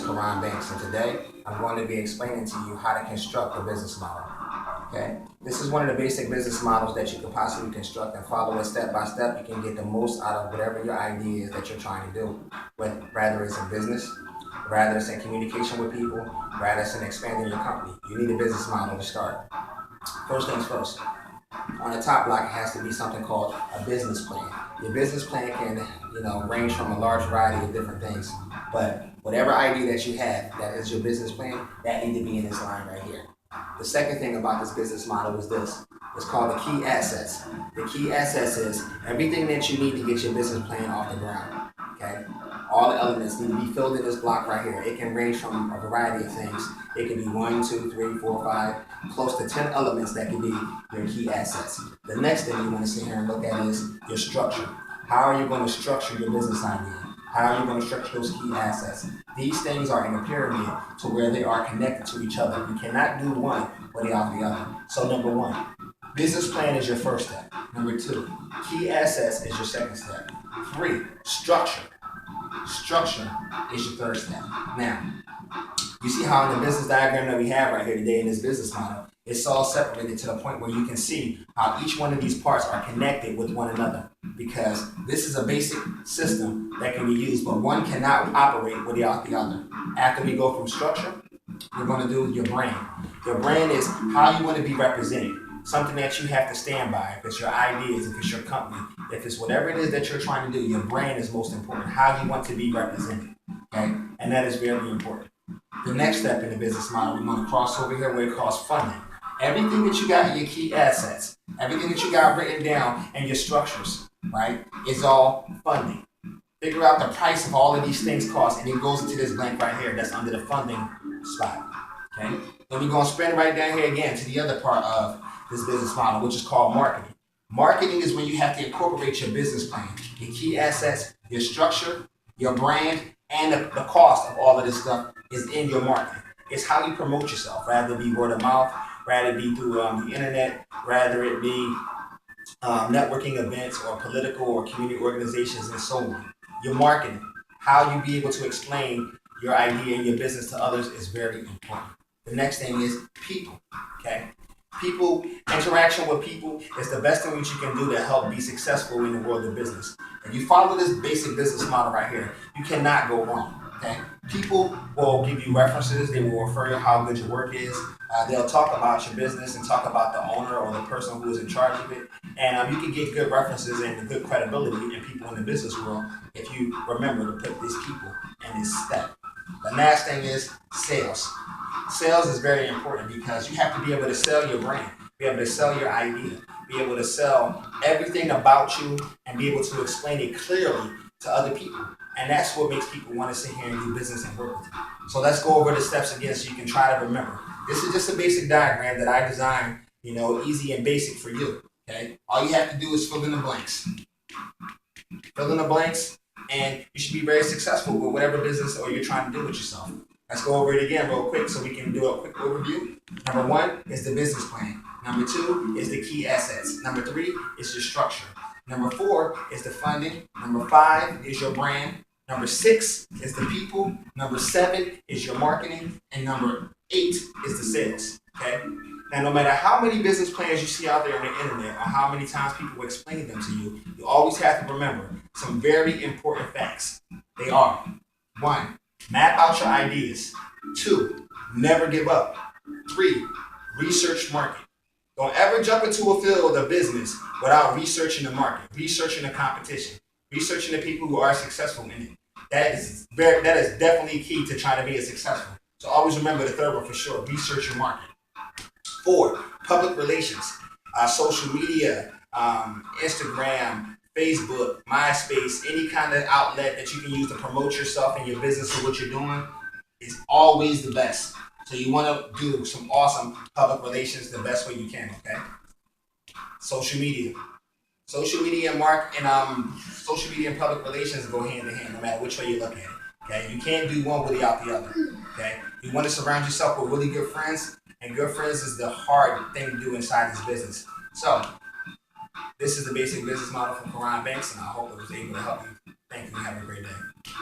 Karan Banks, and today I'm going to be explaining to you how to construct a business model. Okay, this is one of the basic business models that you can possibly construct and follow it step by step. You can get the most out of whatever your idea is that you're trying to do, whether it's in business, rather it's in communication with people, rather it's in expanding your company. You need a business model to start. First things first, on the top block, it has to be something called a business plan. Your business plan can, range from a large variety of different things, but whatever idea that you have that is your business plan, that needs to be in this line right here. The second thing about this business model is this. It's called the key assets. The key assets is everything that you need to get your business plan off the ground. Okay? All the elements need to be filled in this block right here. It can range from a variety of things. It can be 1, 2, 3, 4, 5, close to 10 elements that can be your key assets. The next thing you want to sit here and look at is your structure. How are you going to structure your business idea? How are you going to structure those key assets? These things are in a pyramid to where they are connected to each other. You cannot do one without the other. So number 1, business plan is your first step. Number 2, key assets is your second step. 3, structure. Structure is your third step. Now, you see how in the business diagram that we have right here today in this business model, it's all separated to the point where you can see how each one of these parts are connected with one another, because this is a basic system that can be used, but one cannot operate without the other. After we go from structure, we're going to do your brand. Your brand is how you want to be represented, something that you have to stand by. If it's your ideas, if it's your company, if it's whatever it is that you're trying to do, your brand is most important. How you want to be represented, okay? And that is very important. The next step in the business model, we want to cross over here where it calls funding. Everything that you got in your key assets, everything that you got written down in your structures, right, is all funding. Figure out the price of all of these things cost, and it goes into this blank right here that's under the funding spot. Okay? Then we're going to spin right down here again to the other part of this business model, which is called marketing. Marketing is when you have to incorporate your business plan, your key assets, your structure, your brand, and the cost of all of this stuff is in your marketing. It's how you promote yourself, rather it be word of mouth, rather it be through the internet, rather it be networking events or political or community organizations and so on. Your marketing, how you be able to explain your idea and your business to others is very important. The next thing is people, okay? People, interaction with people is the best thing that you can do to help be successful in the world of business. If you follow this basic business model right here, you cannot go wrong, okay? People will give you references. They will refer you how good your work is. They'll talk about your business and talk about the owner or the person who is in charge of it. And you can get good references and good credibility in people in the business world if you remember to put these people in this step. The last thing is sales. Sales is very important because you have to be able to sell your brand, be able to sell your idea, be able to sell everything about you and be able to explain it clearly to other people. And that's what makes people want to sit here and do business and work with you. So let's go over the steps again so you can try to remember. This is just a basic diagram that I designed, easy and basic for you. Okay? All you have to do is fill in the blanks. Fill in the blanks, and you should be very successful with whatever business or you're trying to do with yourself. Let's go over it again real quick so we can do a quick overview. Number 1 is the business plan. Number 2 is the key assets. Number 3 is your structure. Number 4 is the funding. Number 5 is your brand. Number 6 is the people. Number 7 is your marketing. And number 8 is the sales. Okay? Now, no matter how many business plans you see out there on the internet or how many times people explain them to you, you always have to remember some very important facts. They are: 1, map out your ideas. 2, never give up. 3, research market. Don't ever jump into a field of business without researching the market, researching the competition, researching the people who are successful in it. That is definitely key to trying to be successful. So always remember the third one for sure: research your market. 4, public relations, social media, Instagram, Facebook, MySpace, any kind of outlet that you can use to promote yourself and your business or what you're doing is always the best. So you want to do some awesome public relations the best way you can, okay? Social media. Social media and social media and public relations go hand in hand no matter which way you look at it. Okay? You can't do one without the other. Okay? You want to surround yourself with really good friends, and good friends is the hard thing to do inside this business. So this is the basic business model from Karan Banks, and I hope it was able to help you. Thank you and have a great day.